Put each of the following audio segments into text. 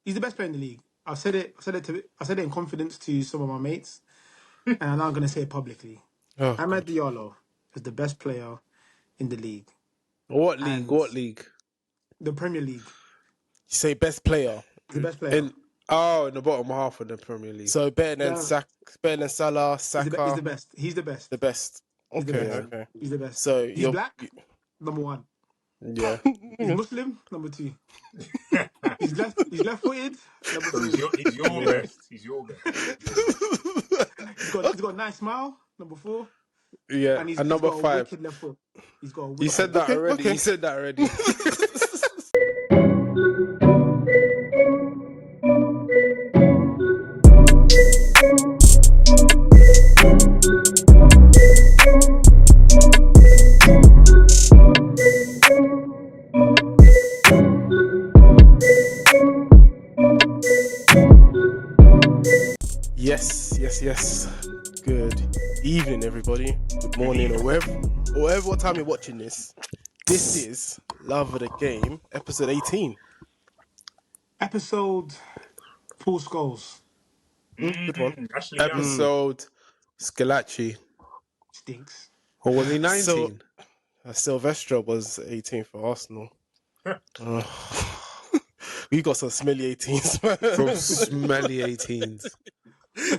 He's the best player in the league. I've said it. I said it in confidence to some of my mates, and I'm now going to say it publicly. Oh, Ahmed Diallo is the best player in the league. What league? And What league? The Premier League. you say best player. He's the best player. In the bottom half of the Premier League. So better than Salah, Saka. He's the best. He's the best. The best. He's the best. Okay. He's the best. So he's black. Number 1. Yeah. He's Muslim. Number 2. He's left-footed. Number 3. He's your best. He's your best. He's got a nice smile. Number 4. Yeah. And number 5. Wicked left foot. He's got a wicked. You said that already. Okay. You said that already. Yes. Good evening, everybody. Good morning, or wherever what time you're watching this. This is Love of the Game, episode 18. Episode Paul Scholes. Good one. Episode Scalacci. Stinks. Or was he 19? Silvestre was 18 for Arsenal. We got some smelly 18s, man. From smelly 18s. I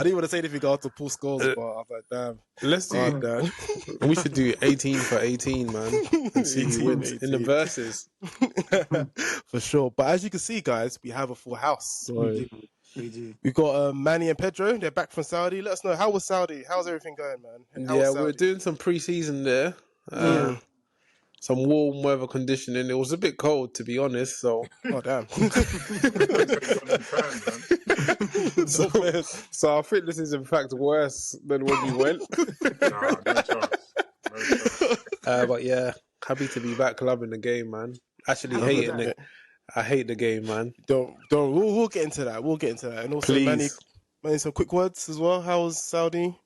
didn't want to say anything after Paul Scholes, but I was like, damn. Let's do that. We should do 18 for 18, man. And see who wins in the verses. For sure. But as you can see, guys, we have a full house. So We do. we've got Manny and Pedro. They're back from Saudi. Let us know, how was Saudi? How's everything going, man? And how was We're Saudi? doing some pre-season there. Some warm weather conditioning. It was a bit cold, to be honest. So, Oh, damn. so our fitness is in fact worse than when we went. Nah, no chance. But yeah, happy to be back loving the game, man. Actually hating it. I hate the game, man. Don't. We'll get into that. And also, Please. Manny, some quick words as well. How was Saudi?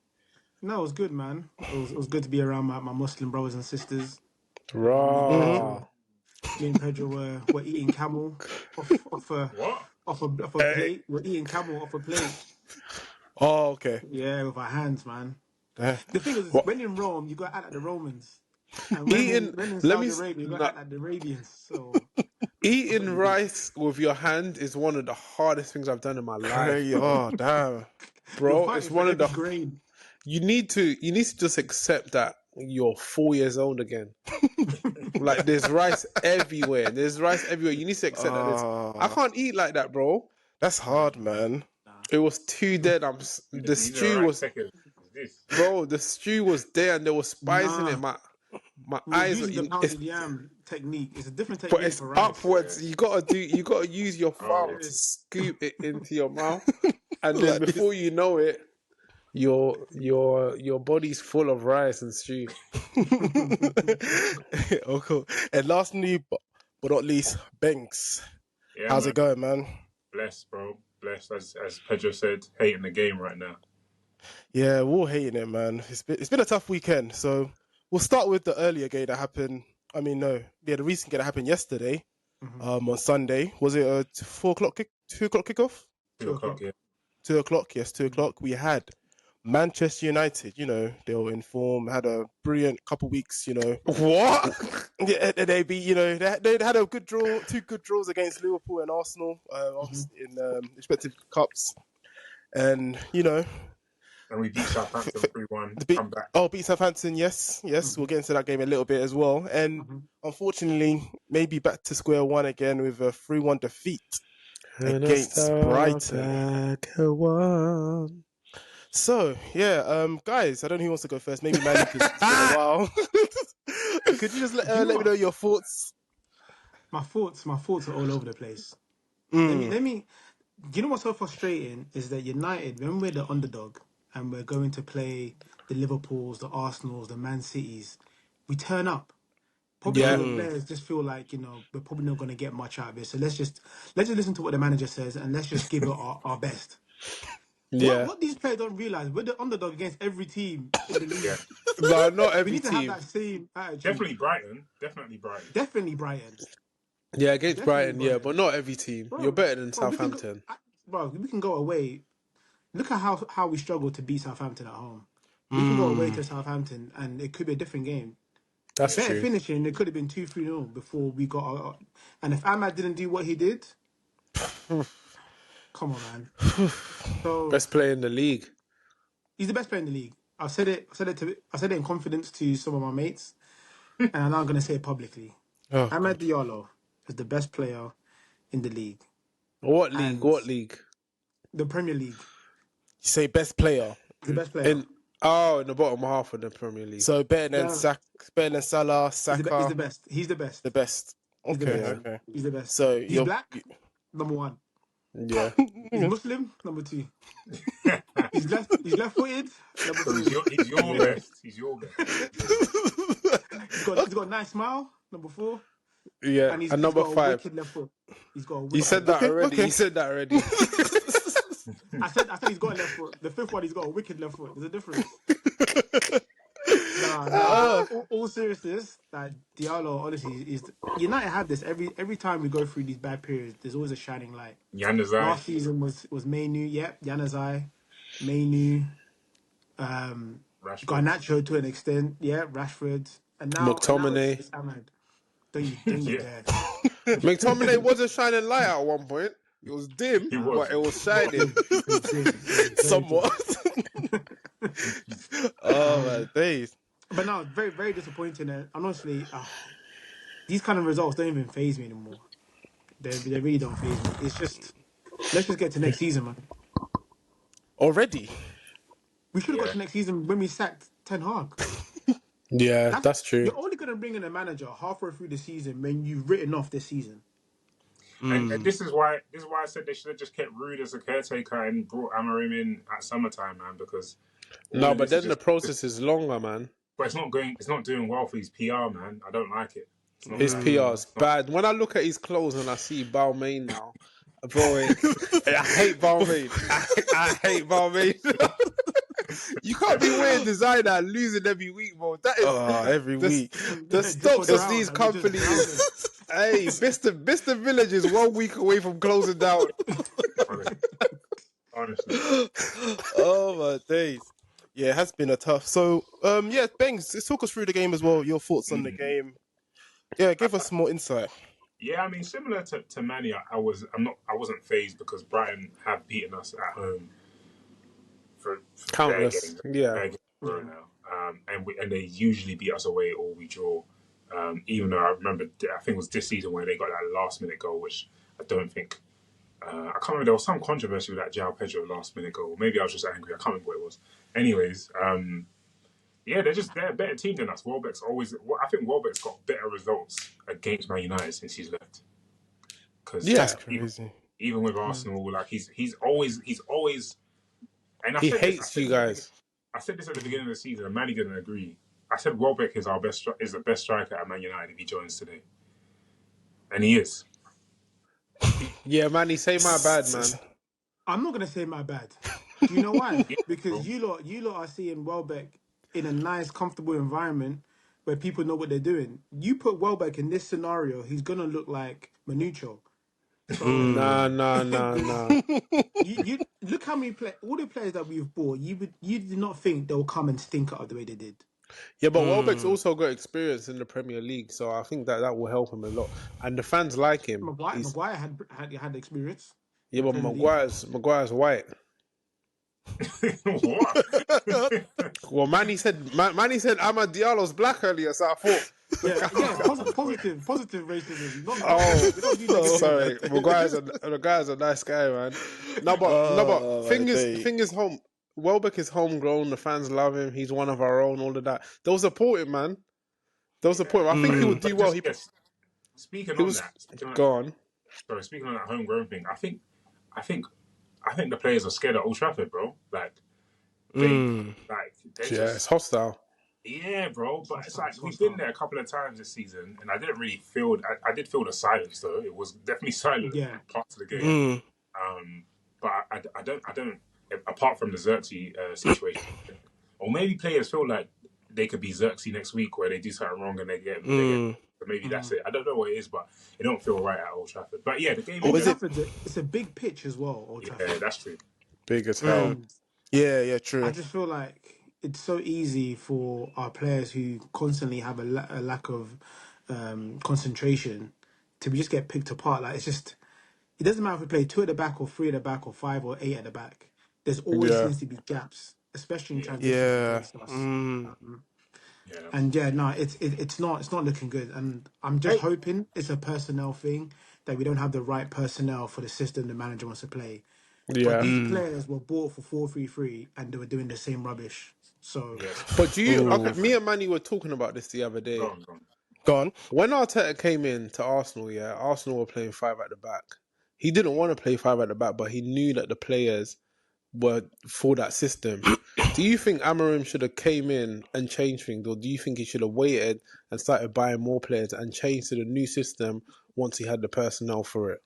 No, it was good, man. It was good to be around my Muslim brothers and sisters. Raw. Me and Pedro were eating camel off a plate. We're eating camel off a plate. Oh, okay. Yeah, with our hands, man. Yeah. The thing is, when in Rome, you got to act like the Romans. And when in Saudi Arabia, you got to act like the Arabians. So Eating rice with your hand is one of the hardest things I've done in my life. Oh, damn. Bro, it's one of the grain. You need to just accept that you're 4 years old again. Like there's rice everywhere. You need to accept that. I can't eat like that, bro. That's hard, man. It was too dead. The stew was there and there was spice in it. My eyes. Using the pounded yam technique. It's a different technique. But it's for rice. upwards. You gotta use your thumb to scoop it into your mouth, and then before you know it, your body's full of rice and stew. Oh, cool. And lastly, but not least, Banks. Yeah, How's it going, man? Blessed, bro. Blessed. As Pedro said, hating the game right now. Yeah, we're all hating it, man. It's been a tough weekend. So we'll start with the earlier game that happened. The recent game that happened yesterday. On Sunday. Was it a 2 o'clock kickoff? 2 o'clock, yeah. 2 o'clock, yes, 2 o'clock. We had Manchester United, they were in form, had a brilliant couple weeks, What? Yeah, they beat, they had a good draw, 2 good draws against Liverpool and Arsenal in respective cups. And, And we beat Southampton 3-1. Come back. Oh, beat Southampton, yes. We'll get into that game a little bit as well. And unfortunately, maybe back to square one again with a 3-1 defeat against Brighton. So, guys, I don't know who wants to go first. Maybe Manny, because it's been a while. Could you just let me know your thoughts? My thoughts are all over the place. Let me. Do you know what's so frustrating is that United, when we're the underdog and we're going to play the Liverpools, the Arsenals, the Man Cities, we turn up. Probably the players just feel like we're probably not going to get much out of it. So let's just listen to what the manager says and let's just give it our best. Yeah. What these players don't realize, we're the underdog against every team in the league. Yeah. No, not We every need to team. have that same attitude. Definitely Brighton. Definitely Brighton. Yeah, against Definitely Brighton, yeah, Brighton. but not every team. You're Bro, better than bro, we can go, Southampton. we can go away. Look at how we struggled to beat Southampton at home. We can go away Mm. to Southampton, and it could be a different game. That's Better true. finishing, it could have been 2-3-0 before we got and if Ahmad didn't do what he did, come on, man. So Best player in the league. he's the best player in the league. I said it in confidence to some of my mates, and I'm now going to say it publicly. Oh Ahmad God. Diallo is the best player in the league, What league? and What league? the Premier League. You say best player. He's the best player. In the bottom half of the Premier League. So better than Yeah, Better than Salah, he's Saka, the best. He's the best. the best. He's the Okay, best. Yeah. okay. He's the best. So He's you're black, number one. Yeah. He's Muslim, number two. He's left footed, number So three. he's your best. He's your best. He's got a nice smile, number four. Yeah. And he's And number got a 5. wicked left foot. He's got a You wicked said left that Okay, already. okay. You said that already. I said he's got a left foot. The fifth one, he's got a wicked left foot. There's a difference. All seriousness, like Diallo, honestly, is United have this every time we go through these bad periods. There's always a shining light. Januzaj. Last season was Mainu, yep, Januzaj, Mainu, Rashford. Garnacho to an extent, yeah, Rashford, and now McTominay. it's Ahmad. Don't you Yeah. dare. McTominay was a shining light at one point. It was dim, He was. but it was shining. somewhat. Oh my days. But no, very, very disappointing. And honestly, these kind of results don't even faze me anymore. They really don't faze me. It's just, let's just get to next season, man. Already. We should have got Yeah. to next season when we sacked Ten Hag. Yeah, that's true. You're only going to bring in a manager halfway through the season when you've written off this season. And this is why I said they should have just kept Rude as a caretaker and brought Amarim in at summertime, man. Because No, but then the process is longer, man. But it's not doing well for his PR, man. I don't like it. It's not His good. PR's bad. When I look at his clothes and I see Balmain now, bro, I hate Balmain. I hate Balmain. You can't be wearing designer and losing every week, bro. That is Every week. the Just stocks go of down, these man. We're just companies. Hey, Mr. Village is 1 week away from closing down. Honestly. Oh my days. Yeah, it has been a tough. So, yeah, Bangs, let's talk us through the game as well. Your thoughts on the game. Yeah, give us more insight. Yeah, I mean, similar to Manny, I wasn't phased because Brighton have beaten us at home for Countless, their games in a row now, and they usually beat us away or we draw. Even though I remember, I think it was this season where they got that last minute goal, which I don't think. I can't remember. There was some controversy with that João Pedro last minute goal. Maybe I was just angry. I can't remember what it was. Anyways, yeah, they're a better team than us. I think Welbeck's got better results against Man United since he's left. Because That's crazy. even with Arsenal, like he's always. And He hates you guys. I said this at the beginning of the season, and Manny didn't agree. I said Welbeck is the best striker at Man United if he joins today, and he is. Yeah, Manny, say my bad, man. I'm not going to say my bad. Do you know why? Because you lot are seeing Welbeck in a nice, comfortable environment where people know what they're doing. You put Welbeck in this scenario, he's going to look like Manucho. So, Nah. you look how many all the players that we've bought. You did not think they'll come and stink out the way they did. Yeah, but Welbeck's also got experience in the Premier League, so I think that will help him a lot. And the fans like him. Maguire had experience. Yeah, but Maguire's white. What? Well, Manny said Amad Diallo's black earlier, so I thought. Positive racism. We don't do Sorry, Maguire's a nice guy, man. No, but thing is, Welbeck is homegrown. The fans love him. He's one of our own. All of that. They'll support him, man. They'll support him. I think he would do well. Speaking on that homegrown thing, I think the players are scared at Old Trafford, bro. It's hostile. Yeah, bro. But it's like we've been there a couple of times this season, and I didn't really feel. I did feel the silence though. It was definitely silent in parts of the game. But I don't. Apart from the Xerxes situation, or maybe players feel like they could be Xerxes next week, where they do something wrong and they get So maybe that's it. I don't know what it is, but it don't feel right at Old Trafford. But yeah, the game. Old Trafford, it's a big pitch as well. Old Trafford. Yeah, that's true. Big as hell. And Yeah, true. I just feel like it's so easy for our players who constantly have a lack of concentration to just get picked apart. Like it's just, it doesn't matter if we play 2 at the back or 3 at the back or 5 or 8 at the back. There's always Yeah. seems to be gaps, especially in Yeah. transitions Yeah. against us. Yeah. And yeah, no, it's not looking good. And I'm just hoping it's a personnel thing, that we don't have the right personnel for the system the manager wants to play. But Yeah. these players were bought for 4-3-3 and they were doing the same rubbish. So Yes. But do you? Okay, me and Manny were talking about this the other day. Go on. Go on. When Arteta came in to Arsenal, yeah, Arsenal were playing 5 at the back. He didn't want to play 5 at the back, but he knew that the players were for that system. Do you think Amorim should have came in and changed things, or do you think he should have waited and started buying more players and changed to the new system once he had the personnel for it?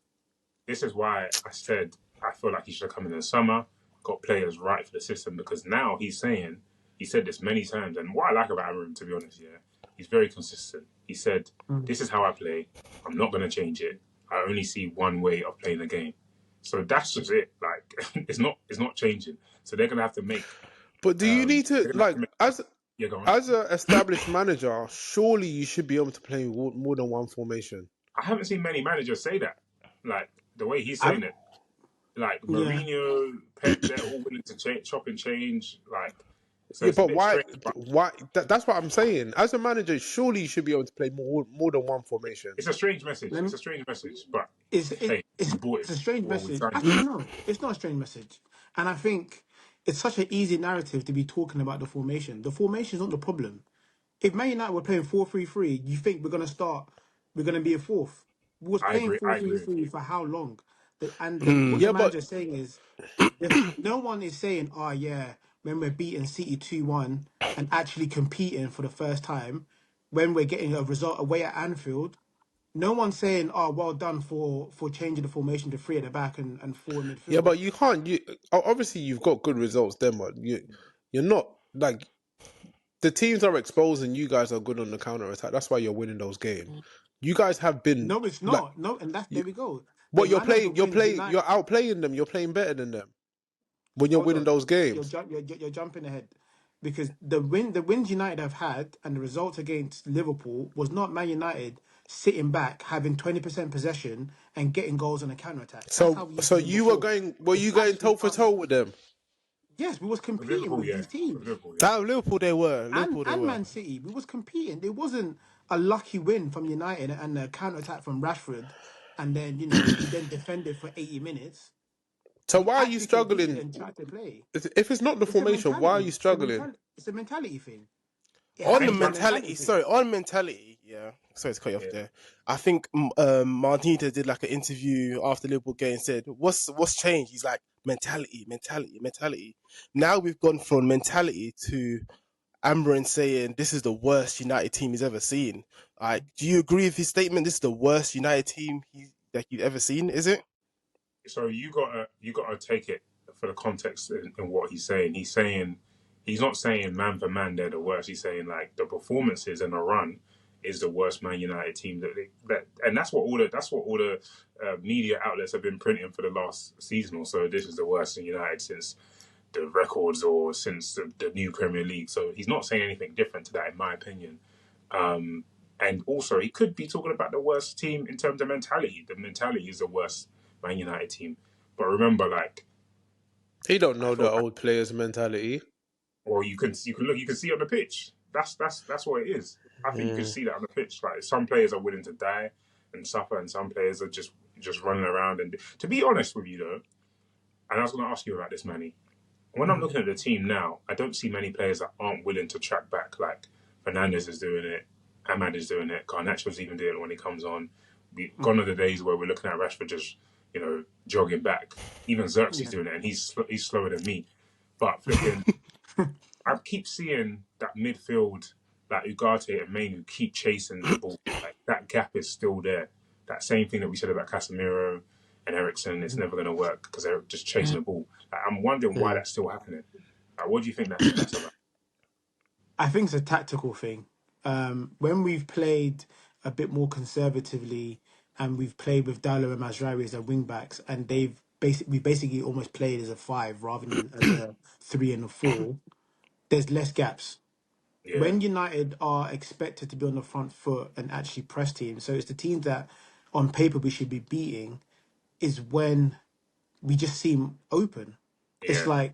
This is why I said I feel like he should have come in the summer, got players right for the system, because now he said this many times, and what I like about Amorim, to be honest, yeah, he's very consistent. He said, this is how I play. I'm not going to change it. I only see one way of playing the game. So that's just it. Like, it's not changing. So they're going to have to make... But do you need to, like, as an established manager, surely you should be able to play more than one formation. I haven't seen many managers say that. Like, the way he's saying it. Like, Mourinho, Pep, they're all willing to chop and change. Like, so yeah, but why? Why? That's what I'm saying. As a manager, surely you should be able to play more than one formation. It's a strange message. It's a strange message, but it's a strange message. Actually, no, it's not a strange message. And I think it's such an easy narrative to be talking about the formation. The formation is not the problem. If Man United were playing 4-3-3, you think we're going to be a fourth? We was playing 4-3-3 for how long? What the manager's saying is, no one is saying, oh yeah, when we're beating City 2-1 and actually competing for the first time, when we're getting a result away at Anfield, no one's saying, oh, well done for changing the formation to 3 at the back and 4 in midfield. Yeah, but you can't. Obviously you've got good results then, but you're not, like, the teams are exposed and you guys are good on the counter attack. That's why you're winning those games. You guys have been. No, it's not. Like, no, and there we go. What you're outplaying them. You're playing better than them when you're winning those games. You're jumping ahead, because the wins United have had and the results against Liverpool was not Man United sitting back, having 20% possession and getting goals on a counter attack. So you were going toe for toe with them? Yes, we was competing with these teams. Liverpool they were. And Man City, we was competing. It wasn't a lucky win from United and a counter attack from Rashford, and then we then defended for 80 minutes. So why are you struggling? If it's not the formation, why are you struggling? It's a mentality thing. On mentality, yeah. Sorry to cut you off there. I think Martinez did like an interview after the Liverpool game and said, "What's changed?" He's like, mentality. Now we've gone from mentality to Amorim saying this is the worst United team he's ever seen. Like, do you agree with his statement? This is the worst United team that you've ever seen, is it? So you gotta take it for the context in what he's saying. He's not saying man for man they're the worst. He's saying like the performances and the run is the worst Man United team and that's what all the media outlets have been printing for the last season or so. This is the worst in United since the records or since the new Premier League. So he's not saying anything different to that, in my opinion. And also he could be talking about the worst team in terms of mentality. The mentality is the worst Man United team. But remember, like, he don't know the old players' mentality. Or you can see on the pitch. That's what it is. I think you can see that on the pitch. Like, some players are willing to die and suffer, and some players are just running around. And to be honest with you, though, and I was going to ask you about this, Manny. When I'm looking at the team now, I don't see many players that aren't willing to track back. Like, Fernandes is doing it, Ahmad is doing it, Garnacho's even doing it when he comes on. Gone are the days where we're looking at Rashford just, jogging back. Even Xerxes doing it, and he's slower than me. But flipping, I keep seeing that midfield, like Ugarte and Mainu, keep chasing the ball. Like, that gap is still there. That same thing that we said about Casemiro and Eriksen, it's never going to work because they're just chasing the ball. Like, I'm wondering why that's still happening. Like, what do you think that's about? I think it's a tactical thing. When we've played a bit more conservatively, and we've played with Dallo and Mazraoui as their wing backs, and we basically almost played as a 5 rather than as a 3 and a 4. There's less gaps. Yeah, When United are expected to be on the front foot and actually press teams, so it's the teams that on paper we should be beating, is when we just seem open. It's yeah, like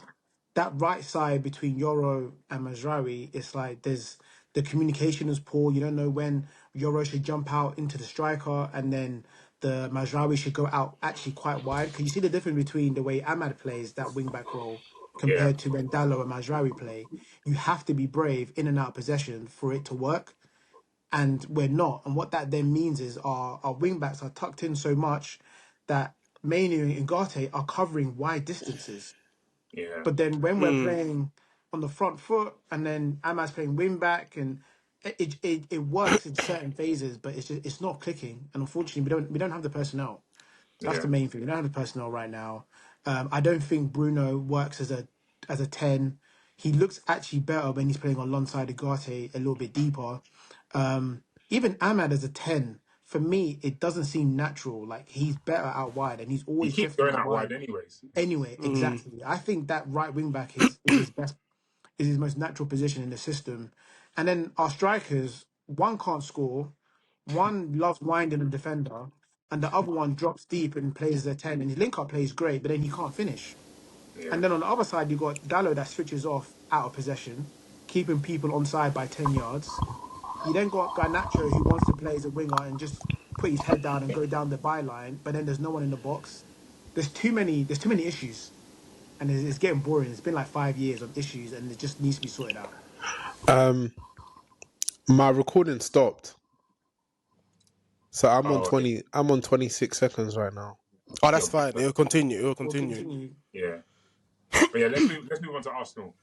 that right side between Yoro and Mazraoui. It's like the communication is poor. You don't know when Yoro should jump out into the striker, and then the Mazraoui should go out actually quite wide. Because you see the difference between the way Ahmad plays that wing back role yeah, compared to when Dallo and Mazraoui play. You have to be brave in and out of possession for it to work, and we're not. And what that then means is our wing backs are tucked in so much that Mainoo and Ngate are covering wide distances. yeah. But then when we're playing on the front foot, and then Ahmad's playing wing back, and it works in certain phases, but it's not clicking. And unfortunately, we don't have the personnel. That's Yeah. the main thing. We don't have the personnel right now. I don't think Bruno works as a 10. He looks actually better when he's playing alongside Ugarte a little bit deeper. Even Ahmad as a 10, for me, it doesn't seem natural. Like, he's better out wide, and he's He always keeps drifting going out out wide wide. anyways. Anyway, exactly. I think that right wing back is his best, is his most natural position in the system. And then our strikers, one can't score, one loves winding a defender, and the other one drops deep and plays the 10. And his link up play is great, but then he can't finish. Yeah. And then on the other side, you've got Dallo that switches off out of possession, keeping people onside by 10 yards. You then got Garnacho who wants to play as a winger and just put his head down and go down the byline, but then there's no one in the box. There's too many issues, and it's getting boring. It's been like 5 years of issues, and it just needs to be sorted out. My recording stopped, so Oh, okay. I'm on 26 seconds right now. Oh, that's You're back. fine. It'll continue. It'll We'll continue. continue. Yeah. But yeah, let's move on to Arsenal.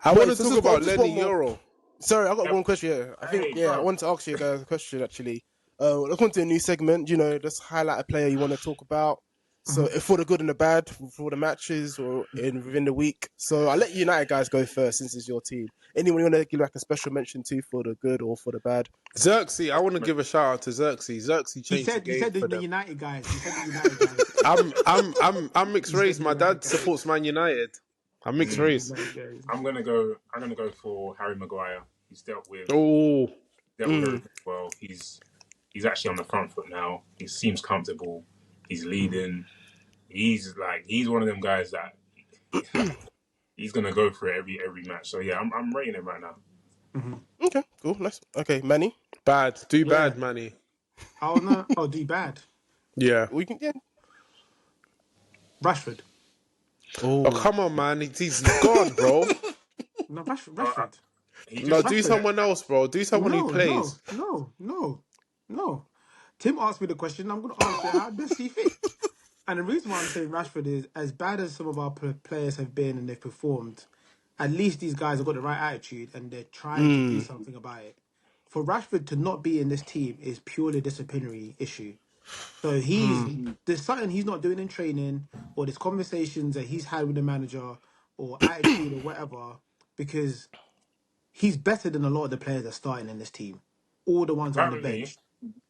I want Wait, to so talk about just one Lenny more. Euro. Sorry, I got Yep. one question. Yeah, I think Hey, I bro. wanted to ask you guys a question actually. Look onto a new segment. You know, just highlight a player you want to talk about. So, if for the good and the bad, for the matches or within the week. So, I'll let United guys go first since it's your team. Anyone you want to give like a special mention to for the good or for the bad? Xerxes, I want to give a shout out to Xerxes. Xerxes He changed the said he game said for the them. United guys. He said the United guys. I'm mixed He said race. the My dad United guys. supports Man United. I'm mixed The race. United guys. I'm gonna go for Harry Maguire. He's Oh, dealt with everything well. He's actually on the front foot now. He seems comfortable. He's leading. He's one of them guys that he's gonna go for it every match. So yeah, I'm rating him right now. Okay, cool, nice. Okay, Manny, bad. Do Yeah. bad, Manny. Oh no. Oh, do bad. Yeah. we can. Yeah. Rashford. Oh, Oh, come on, man. He's gone, bro. No, Rashford. Uh, uh, Rashford. he No, just do Rashford. someone else, bro. Do someone who No, no, plays. no, no, no. Tim asked me the question. I'm going to answer it how best see fit. And the reason why I'm saying Rashford is, as bad as some of our players have been and they've performed, at least these guys have got the right attitude and they're trying to do something about it. For Rashford to not be in this team is purely a disciplinary issue. So there's something he's not doing in training, or there's conversations that he's had with the manager, or attitude or whatever, because he's better than a lot of the players that are starting in this team. All the ones on the apparently bench.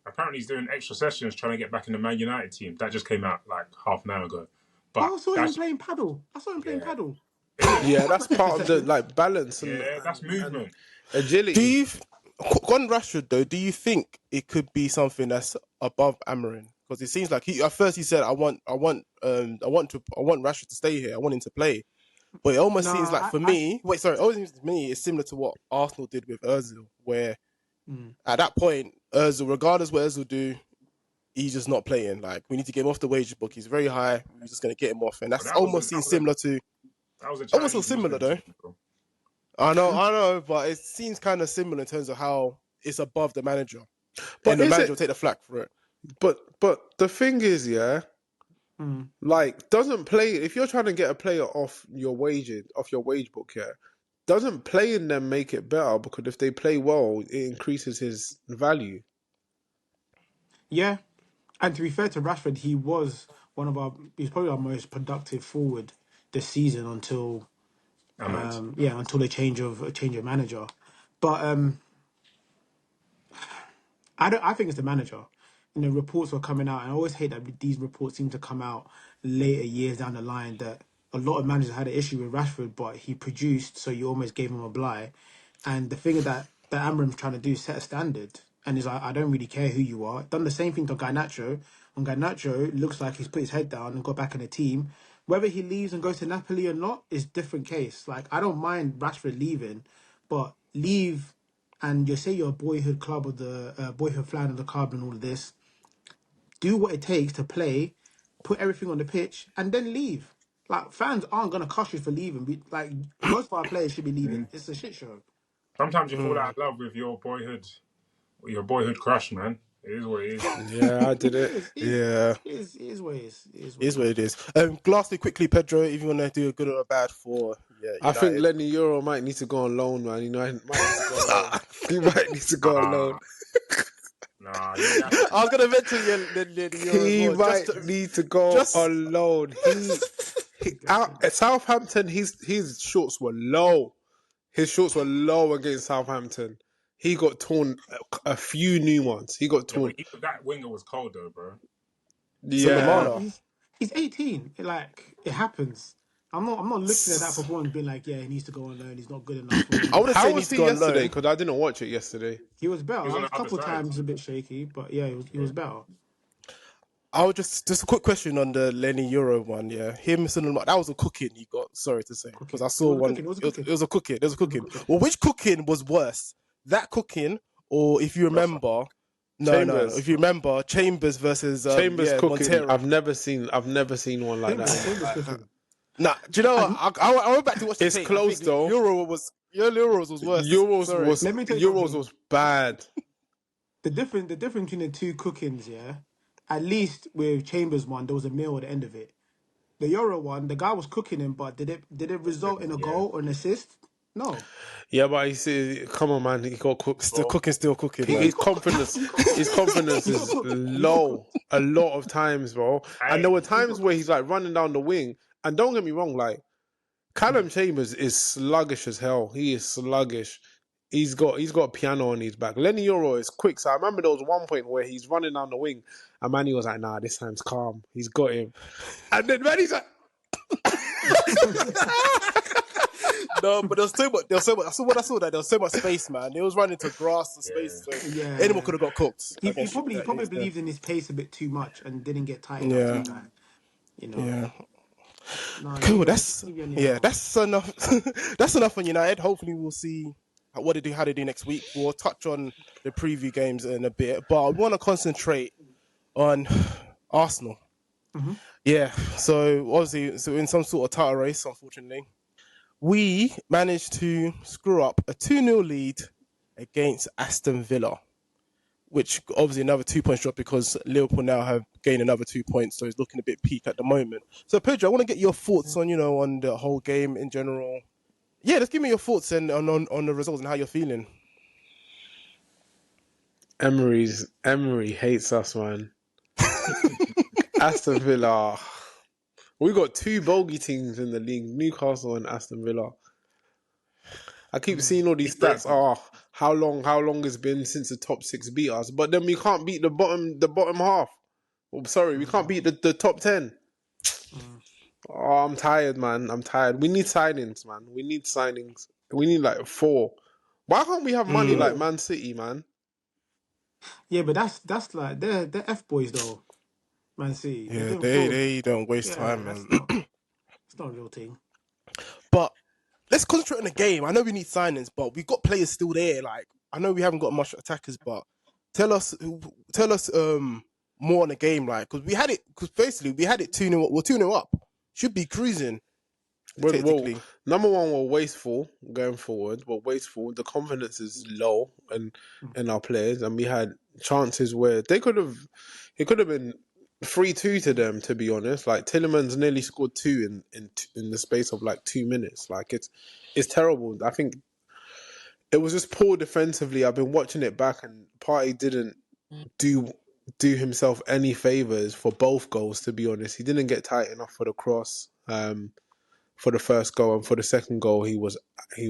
apparently he's doing extra sessions trying to get back in the Man United team. That just came out like half an hour ago. But Oh, I saw him that's playing paddle. I saw him playing yeah, paddle. is it? Yeah, That's that's not extra part of the sessions. balance Yeah, that's and movement. do agility. you on Rashford though? Do you think it could be something that's above Amarin? Because it seems like at first he said, I want Rashford to stay here. I want him to play." But it almost No, seems like for me, it always seems to me it's similar to what Arsenal did with Özil, where at that point, Özil, regardless what Özil do, he's just not playing. Like, we need to get him off the wages book. He's very high. We're just going to get him off. And But that's almost seems similar to, that was a almost so Chinese similar Muslim though. team, bro. I know, but it seems kind of similar in terms of how it's above the manager. But And the is manager it? will take the flak for it. But the thing is, yeah, like doesn't play. If you're trying to get a player off your wage book, yeah, doesn't playing them make it better? Because if they play well, it increases his value. yeah. And to be fair to Rashford, he's probably our most productive forward this season until Emirates. until a change of manager. But I think it's the manager. Reports were coming out, and I always hate that these reports seem to come out later years down the line that a lot of managers had an issue with Rashford, but he produced, so you almost gave him a bly. And the thing that Amram's trying to do is set a standard, and is like, I don't really care who you are. Done the same thing to Garnacho. On Garnacho, it looks like he's put his head down and got back in the team. Whether he leaves and goes to Napoli or not is different case. Like, I don't mind Rashford leaving, but leave and you say you're a boyhood club of the boyhood flag of the club and all of this. Do what it takes to play, put everything on the pitch, and then leave. Like, fans aren't gonna cuss you for leaving. Like, most of our players should be leaving. It's a shit show. Sometimes you fall out of love with your boyhood crush, man. It is what it is. Yeah, I did it. Yeah. It is what it is. It is what it is. Lastly, quickly, Pedro, if you want to do a good or a bad for I think Lenny Euro might need to go on loan, man. You know, he might need to go on loan. He might need to go on loan. Nah, I was going to mention Lenny Euro. He might need to go on loan. Out at Southampton, his shorts were low. His shorts were low against Southampton. He got torn a few new ones. He got torn. That winger was cold though, bro. Yeah, he's 18. It happens. I'm not looking at that performance being like, yeah, he needs to go on loan. He's not good enough. I would have how said was he he yesterday? Because I didn't watch it yesterday. He was better. He was on A couple times a bit shaky, but yeah, he was better. I would just a quick question on the Lenny Euro one. Yeah, him missing that was a cooking he got. Sorry to say, because I saw one. It was a cooking. It was a cooking. Well, which cooking was worse? That cooking, or if you remember, if you remember, Chambers versus Chambers cooking. Montero. I've never seen one like that. Nah, do you know what? I went back to watch the tape. It's close though. Euros was worse. Euros was bad. The difference between the two cookings, yeah. At least with Chambers one, there was a meal at the end of it. The Euro one, the guy was cooking him, but did it result in a goal or an assist? No. Yeah, but he said, "Come on, man, he got cooked." Still cooking. His confidence is low a lot of times, bro. And there were times where he's like running down the wing. And don't get me wrong, like Callum Chambers is sluggish as hell. He is sluggish. He's got a piano on his back. Lenny Euro is quick. So I remember there was one point where he's running down the wing, and Manny was like, "Nah, this time's calm. He's got him." And then Manny's like, no, but there's so much. I saw that there was so much space, man. It was running to grass and space. So anyone could have got cooked. He probably believed in his pace a bit too much and didn't get tight. Yeah. Yeah. No, cool. That's enough. That's enough on United. Hopefully, we'll see how they do next week. We'll touch on the preview games in a bit, but I want to concentrate on Arsenal. Mm-hmm. Yeah. So obviously, in some sort of title race, unfortunately, we managed to screw up a 2-0 lead against Aston Villa, which obviously another 2 points drop because Liverpool now have gained another 2 points, so it's looking a bit peak at the moment. So Pedro, I want to get your thoughts on on the whole game in general. Yeah, just give me your thoughts and on the results and how you're feeling. Emery hates us, man. Aston Villa. We got two bogey teams in the league, Newcastle and Aston Villa. I keep seeing all these stats. How long it's been since the top 6 beat us, but then we can't beat the bottom half. Oh, sorry, we can't beat the top 10. Oh, I'm tired, man. I'm tired. We need signings, man. We need signings. We need like 4. Why can't we have money like Man City, man? Yeah, but that's like they're F boys though. Man City. Yeah, they don't waste time, man. It's not a real thing. But let's concentrate on the game. I know we need signings, but we've got players still there. Like, I know we haven't got much attackers, but tell us more on the game, like, because basically we had it 2-0. We're 2-0 up. Should be cruising. Well, number one, we're wasteful going forward. We're wasteful. The confidence is low in our players, and we had chances where it could have been 3-2 to them, to be honest. Like, Tielemans nearly scored 2 in the space of like 2 minutes. Like, it's terrible. I think it was just poor defensively. I've been watching it back, and Partey didn't do himself any favours for both goals, to be honest. He didn't get tight enough for the cross for the first goal, and for the second goal he was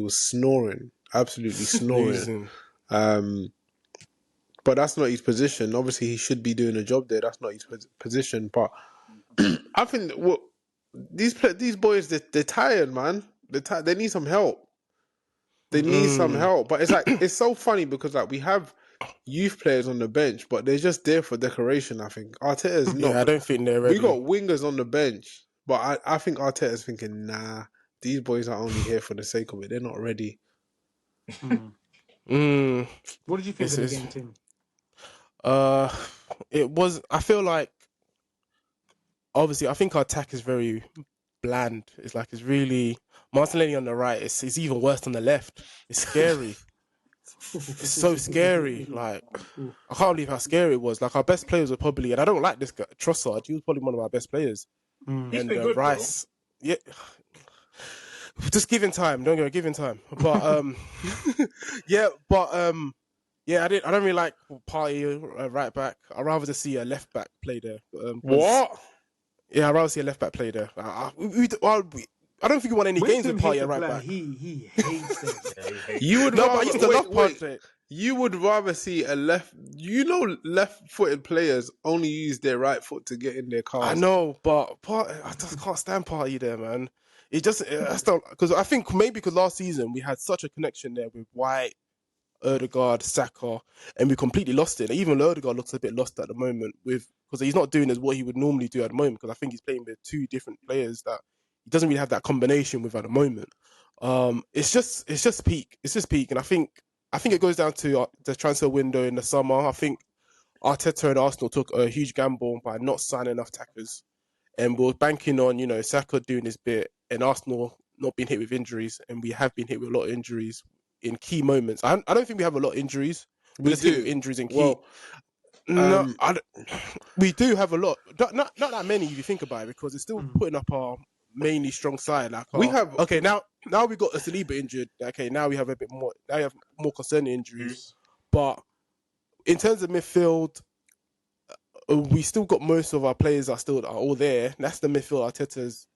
snoring, absolutely snoring. but that's not his position. Obviously, he should be doing a job there. That's not his position. But I think these boys, they're tired, man. They need some help. They need some help. But it's like, it's so funny because like we have youth players on the bench, but they're just there for decoration. I think Arteta's not. Yeah, I don't think they're ready. We got wingers on the bench, but I think Arteta's thinking, nah, these boys are only here for the sake of it. They're not ready. What did you think of the game, Tim? It was. I feel like obviously I think our attack is very bland. It's like it's really Martinelli on the right. It's even worse on the left. It's scary. It's so scary. Like I can't believe how scary it was. Like our best players were probably, and I don't like this guy Trossard. He was probably one of our best players. He's And been good, Rice, yeah. Just give him time. Don't go. Give him time. But yeah. I don't really like Party right back. I'd rather just see a left back play there. What? Yeah, I'd rather see a left back play there. I don't think we won any games with Party at right back. He hates them. You would No, rather, but I used to love Party. You would rather see a left-footed players only use their right foot to get in their cars. I know, but I just can't stand Party there, man. It just because I think maybe because last season we had such a connection there with White, Odegaard, Saka, and we completely lost it. Even Odegaard looks a bit lost at the moment because he's not doing as what he would normally do at the moment. Because I think he's playing with two different players that he doesn't really have that combination with at the moment. It's just peak. It's just peak, and I think it goes down to the transfer window in the summer. I think Arteta and Arsenal took a huge gamble by not signing enough attackers, and we're banking on Saka doing his bit and Arsenal not being hit with injuries, and we have been hit with a lot of injuries in key moments. I don't think we have a lot of injuries. We just hit with injuries in key. Well, we do have a lot. Not that many if you think about it, because it's still putting up our mainly strong side. Like we have now we got a Saliba injured. Okay, now we have a bit more. Now we have more concerning injuries. But in terms of midfield, we still got most of our players are all there. That's the midfield Arteta's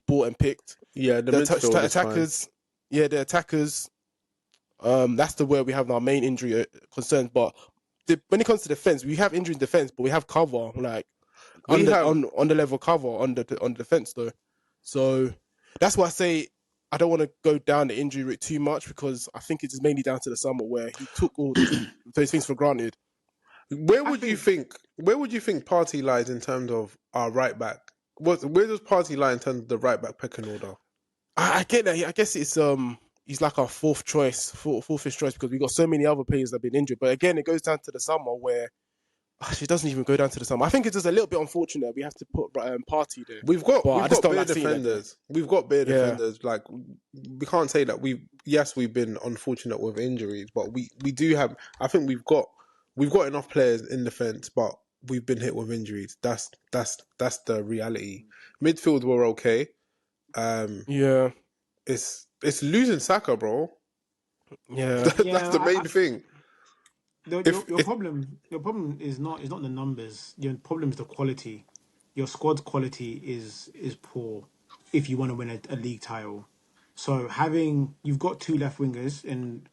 bought and picked. Yeah, the attackers. Yeah, the attackers. That's where we have our main injury concerns. But when it comes to defense, we have injury in defense, but we have cover on the level cover on the defense though. So that's why I say I don't want to go down the injury route too much, because I think it's mainly down to the summer where he took all those things for granted. Where would you think Partey lies in terms of our right back? Where does Partey lie in terms of the right back pecking order? I get that. I guess it's he's like our fourth choice, fifth choice, because we got so many other players that have been injured. But again, it goes down to the summer where it doesn't even go down to the summer. I think it's just a little bit unfortunate we have to put Partey there. We've got bare defenders. We've got bare defenders. Like, we can't say that we've been unfortunate with injuries, but we do have. I think we've got enough players in defence, but we've been hit with injuries. That's the reality. Midfield we're okay. It's losing Saka, bro. Yeah, that's the main thing. Your problem is not the numbers. Your problem is the quality. Your squad's quality is poor if you want to win a league title. So you've got two left wingers in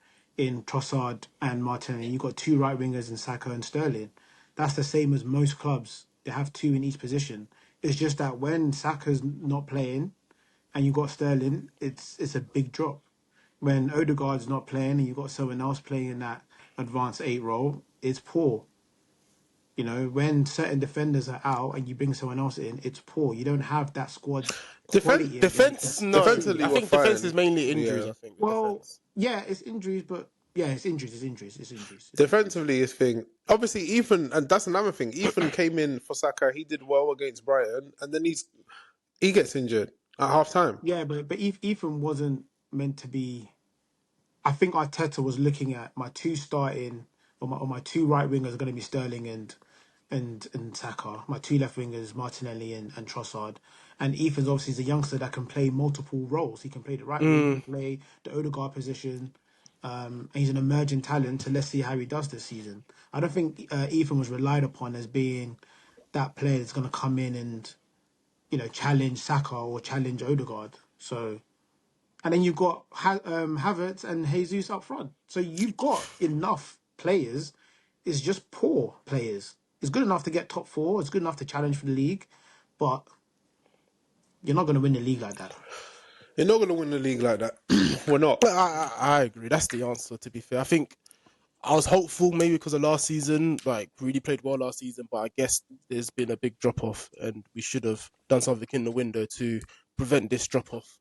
Trossard and Martinelli. You've got two right wingers in Saka and Sterling. That's the same as most clubs. They have two in each position. It's just that when Saka's not playing and you got Sterling, it's a big drop. When Odegaard's not playing and you've got someone else playing in that advanced 8 role, it's poor. When certain defenders are out and you bring someone else in, it's poor. You don't have that squad quality. Defense, no. Defensively, I think defense is mainly injuries. Yeah. I think. Well, yeah, it's injuries, but it's injuries. Defensively, his thing. Obviously, Ethan, and that's another thing. Ethan came in for Saka. He did well against Brighton, and then he gets injured at half time. Yeah, but Ethan wasn't meant to be. I think Arteta was looking at my two starting or my two right wingers are going to be Sterling and Saka. My two left wingers, Martinelli and Trossard. And Ethan's obviously is a youngster that can play multiple roles. He can play the right wing, he can play the Odegaard position. And he's an emerging talent, so let's see how he does this season. I don't think Ethan was relied upon as being that player that's going to come in and challenge Saka or challenge Odegaard. So, and then you've got Havertz and Jesus up front. So you've got enough players. is just poor players. It's good enough to get top four. It's good enough to challenge for the league, but you're not going to win the league like that. You're not going to win the league like that. We're not. I agree. That's the answer, to be fair. I think I was hopeful maybe because of last season, like really played well last season, but I guess there's been a big drop off and we should have done something in the window to prevent this drop off.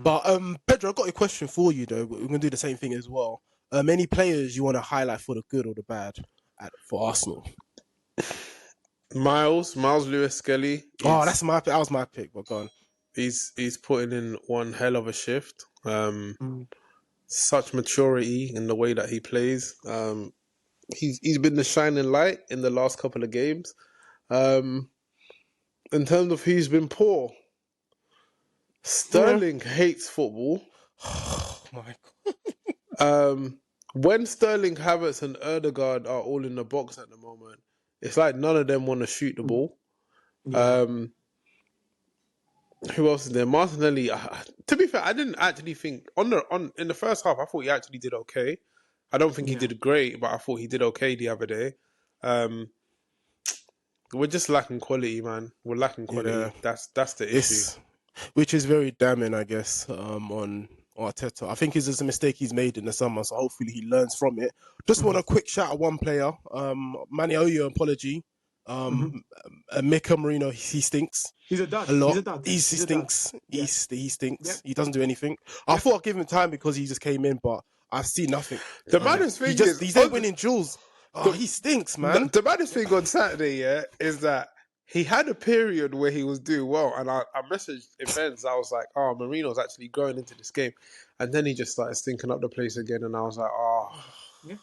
But Pedro, I've got a question for you though. We're going to do the same thing as well. Any players you want to highlight for the good or the bad for Arsenal? Miles Lewis Skelly. That was my pick, but go on. He's putting in one hell of a shift. Such maturity in the way that he plays. He's been the shining light in the last couple of games. In terms of who's been poor, Sterling hates football. Oh my God. When Sterling, Havertz and Ødegaard are all in the box at the moment, it's like none of them want to shoot the ball. Yeah. Who else is there? Martinelli. To be fair, I didn't actually think in the first half. I thought he actually did okay. I don't think he did great, but I thought he did okay the other day. We're just lacking quality, man. We're lacking quality. Yeah. That's the issue. Which is very damning, I guess, on Arteta. I think it's just a mistake he's made in the summer, so hopefully he learns from it. Just want a quick shout at one player. Manioyo, apology. Mikel Marino, he stinks. He's a dud. A lot. He's a dud. He stinks. Yeah. He stinks. Yep. He doesn't do anything. I thought I'd give him time because he just came in, but I've seen nothing. The maddest thing is he's not winning duels. He stinks, man. The maddest thing on Saturday, is that he had a period where he was doing well, and I messaged events. I was like, Marino's actually going into this game, and then he just started stinking up the place again, and I was like, yeah.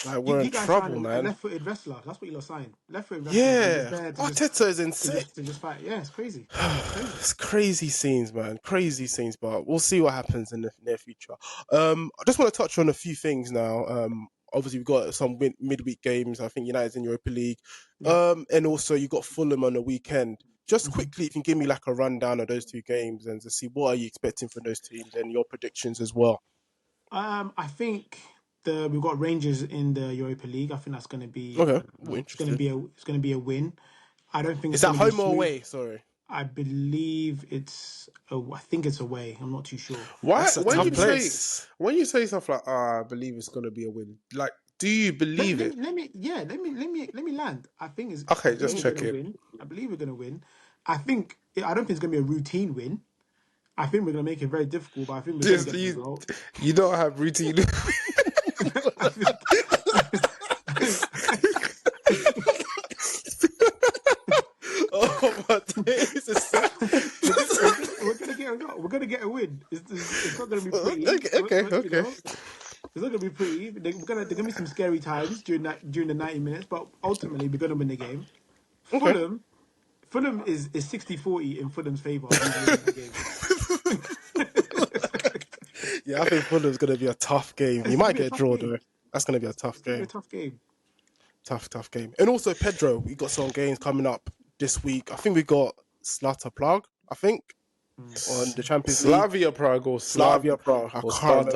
Like we're in trouble, man. A left-footed wrestler. That's what you lot signed. Left-footed wrestler. Yeah. Arteta is insane. To just fight. Yeah, it's crazy. It's crazy scenes, man. Crazy scenes, but we'll see what happens in the near future. I just want to touch on a few things now. Obviously, we've got some midweek games. I think United's in Europa League. And also you got Fulham on the weekend. Just quickly, if you can give me like a rundown of those two games and to see what are you expecting from those teams and your predictions as well. I think we've got Rangers in the Europa League. I think that's going to be it's going to be a win. I don't think is that home or away? Sorry, I believe I think it's away. I'm not too sure. Why? When you say stuff like I believe it's going to be a win, like do you believe it? Let me land. I think it's okay. Just check it. I believe we're going to win. I don't think it's going to be a routine win. I think we're going to make it very difficult, but I think we're going to get the result. You don't have routine. Oh my days! We're gonna get a win. It's not gonna be pretty. Okay. It's not gonna be pretty. There's gonna be some scary times during the 90 minutes, but ultimately we're gonna win the game. Okay. Fulham is 60-40 in Fulham's favour. Yeah, I think Fulham's gonna be a tough game. You might get a draw though. That's gonna be a tough game. A tough game. Tough game. And also Pedro, we got some games coming up this week. I think we got Slavia Prague. I think on the Champions League. Slavia Prague or Slavia Prague. I can't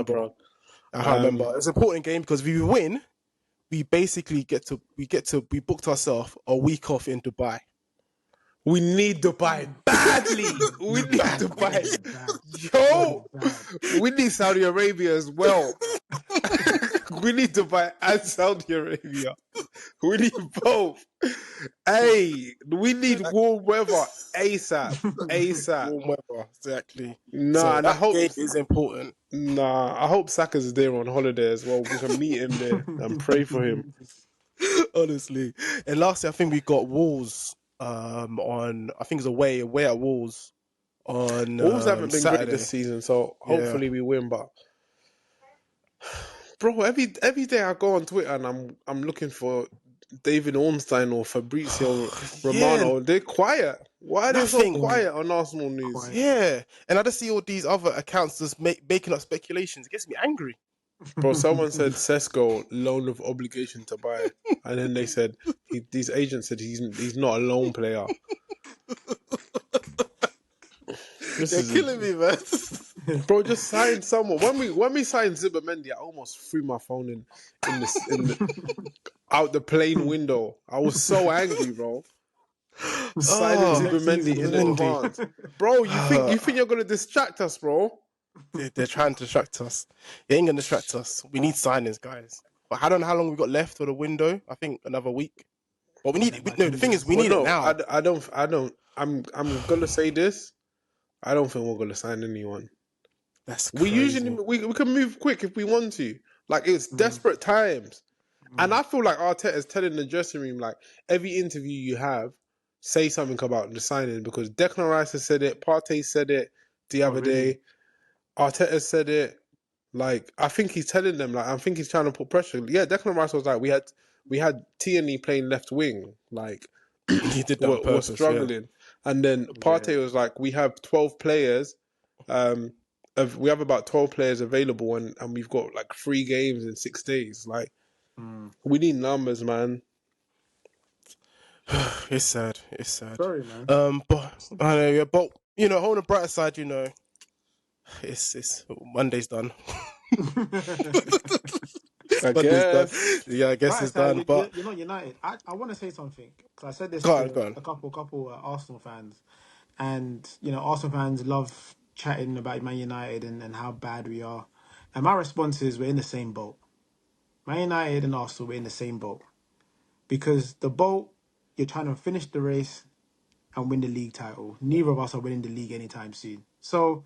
remember. It's an important game because if we win, we basically we booked ourselves a week off in Dubai. We need Dubai badly. We need Dubai. Yo, we need Saudi Arabia as well. We need Dubai and Saudi Arabia. We need both. Hey, we need warm weather ASAP. Warm weather, exactly. Nah, and I hope game is important. Nah, I hope Saka's there on holiday as well. We can meet him there and pray for him. Honestly. And lastly, I think we got Wolves on. I think it's away at Wolves on. Wolves haven't been Saturday. great this season, so hopefully we win. But bro, every day I go on Twitter and I'm looking for David Ornstein or Fabrizio Romano. Yeah. They're quiet. Why are they so quiet on Arsenal news? Quiet. Yeah, and I just see all these other accounts just making up speculations. It gets me angry. Bro, someone said Sesko loan of obligation to buy, and then they said these agents said he's not a loan player. You're killing me, man. Bro, just sign someone. When we signed Zubimendi, I almost threw my phone in the out the plane window. I was so angry, bro. Signing Zubimendi in advance, bro. You think you're gonna distract us, bro? They're trying to distract us. They ain't gonna distract us. We need signings, guys. But I don't know how long we got left for the window. I think another week. But we need it. No, the thing is, we need it now. I don't. I'm gonna say this. I don't think we're gonna sign anyone. That's crazy. We can move quick if we want to. Like, it's desperate times. And I feel like Arteta is telling the dressing room, like, every interview you have, say something about the signing, because Declan Rice has said it, Partey said it the other day, Arteta said it. Like, I think he's telling them, like, I think he's trying to put pressure. Yeah, Declan Rice was like, we had Tierney playing left wing, like, he did that on purpose, we're struggling. Yeah. And then Partey was like, we have 12 players, we have about 12 players available, and we've got like 3 games in 6 days. Like, we need numbers, man. It's sad. It's sad. Sorry, man. But I know, yeah, but you know, on the brighter side, you know, it's Monday's done. I guess. Yeah, I guess it's done. But you're not United. I want to say something, because I said this go to on. a couple Arsenal fans, and you know, Arsenal fans love chatting about Man United and how bad we are. And my response is, we're in the same boat. Man United and Arsenal, we're in the same boat, because the boat, you're trying to finish the race and win the league title. Neither of us are winning the league anytime soon. So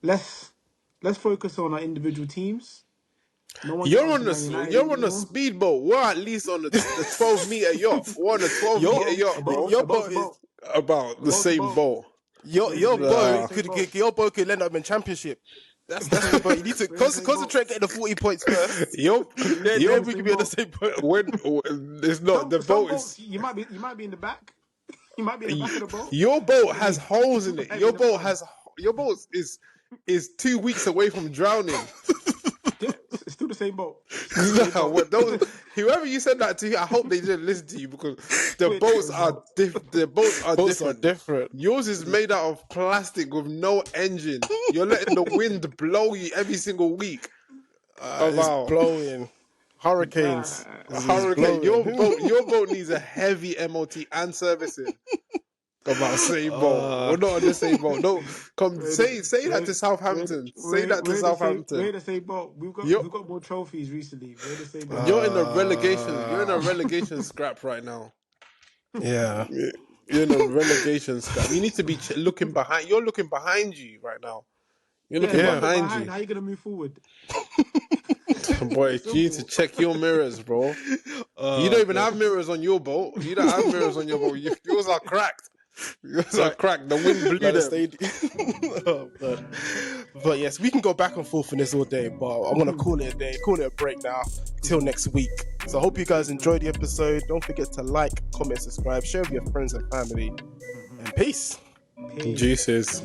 let's focus on our individual teams. You're on a speedboat. We're at least on the 12-meter yacht. We're on a 12-meter yacht, bro. Your boat is about the same boat. Your boat could end up in championship. That's the boat. You need to concentrate getting the 40 points first. Then we can be on the same boat. It's not the boat is. You might be in the back. You might be in the back of the boat. Your boat has holes in it. Your boat is 2 weeks away from drowning. Yeah, it's still the same boat. Whoever you said that to, I hope they didn't listen to you, because the boats are different. Yours is made out of plastic with no engine. You're letting the wind blow you every single week. It's blowing. Hurricanes. Hurricane. Your boat needs a heavy MOT and servicing. About the same boat. We're not on the same boat. No, say that to Southampton. Say that to Southampton. We're in the same boat. We've got more trophies recently. We're in the same boat. You're in a relegation. You're in a relegation scrap right now. Yeah. You're in a relegation scrap. You need to be looking behind. You're looking behind you right now. You're looking behind you. How are you gonna move forward? Boy, you need to check your mirrors, bro. You don't even have mirrors on your boat. You don't have mirrors on your boat. Yours are cracked. Yours are cracked. The wind blew them. But yes, we can go back and forth on this all day, but I want to call it a day, call it a break now, till next week. So I hope you guys enjoyed the episode. Don't forget to like, comment, subscribe, share with your friends and family, and peace. Juices.